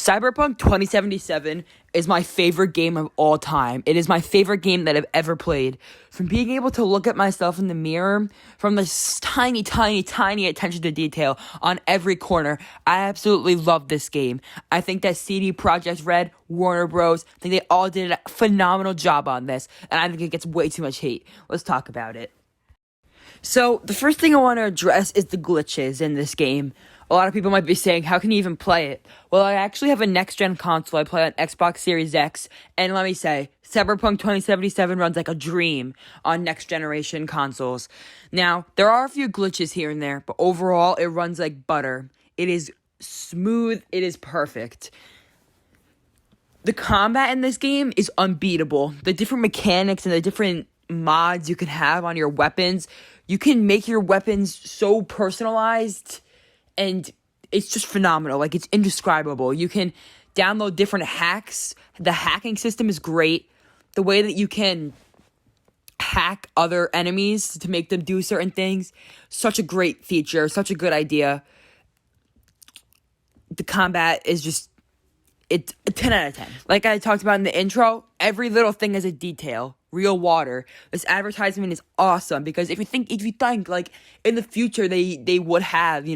Cyberpunk 2077 is my favorite game of all time. It is my favorite game that I've ever played. From being able to look at myself in the mirror, from this tiny, tiny, tiny attention to detail on every corner, I absolutely love this game. I think that CD Projekt Red, Warner Bros., I think they all did a phenomenal job on this, and I think it gets way too much hate. Let's talk about it. So, the first thing I want to address is the glitches in this game. A lot of people might be saying, how can you even play it? Well, I actually have a next-gen console. I play on Xbox Series X, and let me say, Cyberpunk 2077 runs like a dream on next-generation consoles. Now, there are a few glitches here and there, but overall, it runs like butter. It is smooth. It is perfect. The combat in this game is unbeatable. The different mechanics and the different mods you can have on your weapons, you can make your weapons so personalized, and it's just phenomenal. Like, it's indescribable. You can download different hacks. The hacking system is great. The way that you can hack other enemies to make them do certain things, such a great feature, such a good idea. The combat is just, it's a 10 out of 10. Like I talked about in the intro, every little thing is a detail. Real water. This advertisement is awesome because if you think like in the future they would have,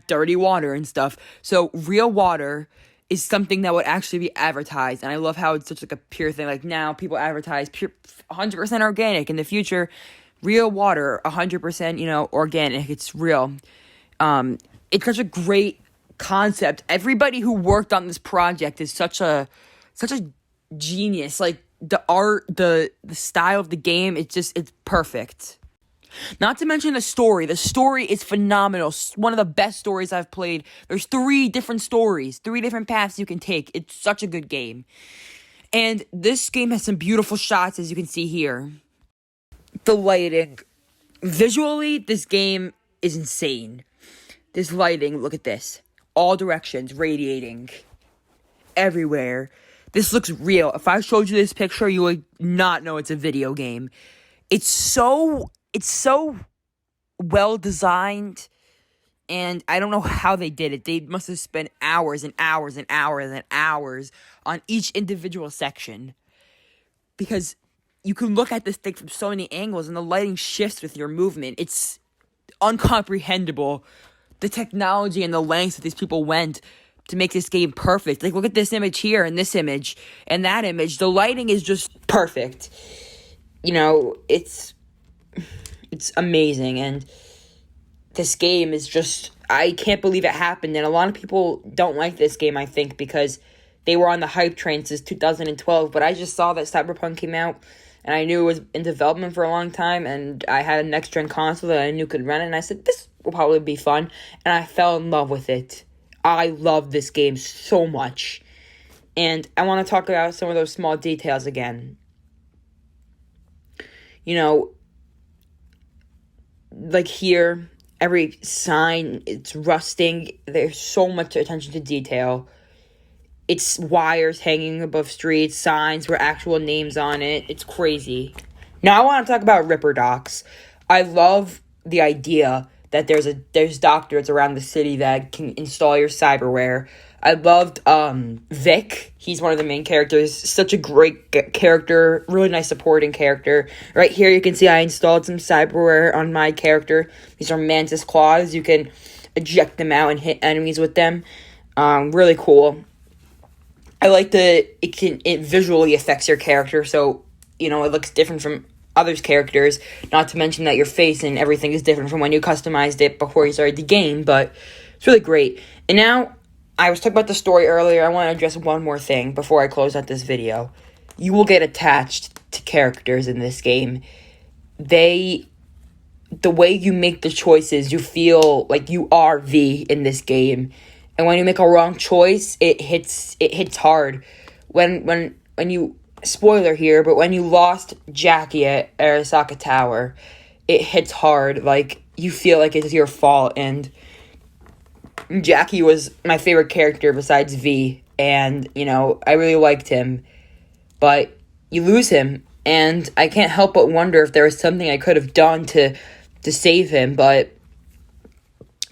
dirty water and stuff. So real water is something that would actually be advertised, and I love how it's such like a pure thing. Like now people advertise pure 100% organic. In the future, real water 100% organic. It's real. It's such a great concept. Everybody who worked on this project is such a genius. Like the art, the style of the game, it's perfect. Not to mention the story. The story is phenomenal. One of the best stories I've played. There's 3 different stories, 3 different paths you can take. It's such a good game. And this game has some beautiful shots, as you can see here. The lighting. Visually, this game is insane. This lighting, look at this. All directions, radiating everywhere. This looks real. If I showed you this picture, you would not know it's a video game. It's so well designed, and I don't know how they did it. They must have spent hours and hours and hours and hours on each individual section, because you can look at this thing from so many angles, and the lighting shifts with your movement. It's uncomprehendable, the technology and the lengths that these people went to make this game perfect. Like, look at this image here, and this image, and that image. The lighting is just perfect. It's amazing, and this game is just, I can't believe it happened, and a lot of people don't like this game, I think, because they were on the hype train since 2012, but I just saw that Cyberpunk came out, and I knew it was in development for a long time, and I had a next-gen console that I knew could run it, and I said, this will probably be fun, and I fell in love with it. I love this game so much, and I want to talk about some of those small details again. Like here, every sign, it's rusting. There's so much attention to detail. It's wires hanging above streets, signs with actual names on it. It's crazy. Now I want to talk about Ripper Docs. I love the idea that there's doctors around the city that can install your cyberware. I loved Vic. He's one of the main characters. Such a great character. Really nice supporting character. Right here you can see I installed some cyberware on my character. These are mantis claws. You can eject them out and hit enemies with them. Really cool. I like that it visually affects your character, so it looks different from others' characters. Not to mention that your face and everything is different from when you customized it before you started the game, but it's really great. And now, I was talking about the story earlier. I want to address one more thing before I close out this video. You will get attached to characters in this game. The way you make the choices, you feel like you are V in this game. And when you make a wrong choice, it hits hard. When you, spoiler here, but when you lost Jackie at Arasaka Tower, it hits hard. Like, you feel like it's your fault, and Jackie was my favorite character besides V, and, I really liked him, but you lose him, and I can't help but wonder if there was something I could have done to save him, but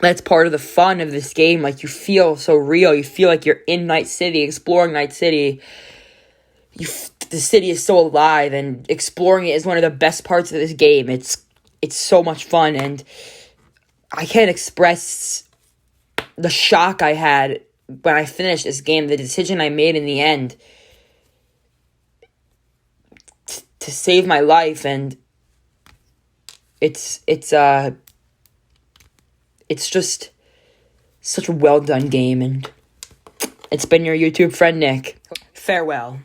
that's part of the fun of this game. Like, you feel so real. You feel like you're in Night City, exploring Night City. The city is so alive, and exploring it is one of the best parts of this game. It's so much fun, and I can't express the shock I had when I finished this game, the decision I made in the end to save my life. And it's just such a well done game. And it's been your YouTube friend Nick. Farewell.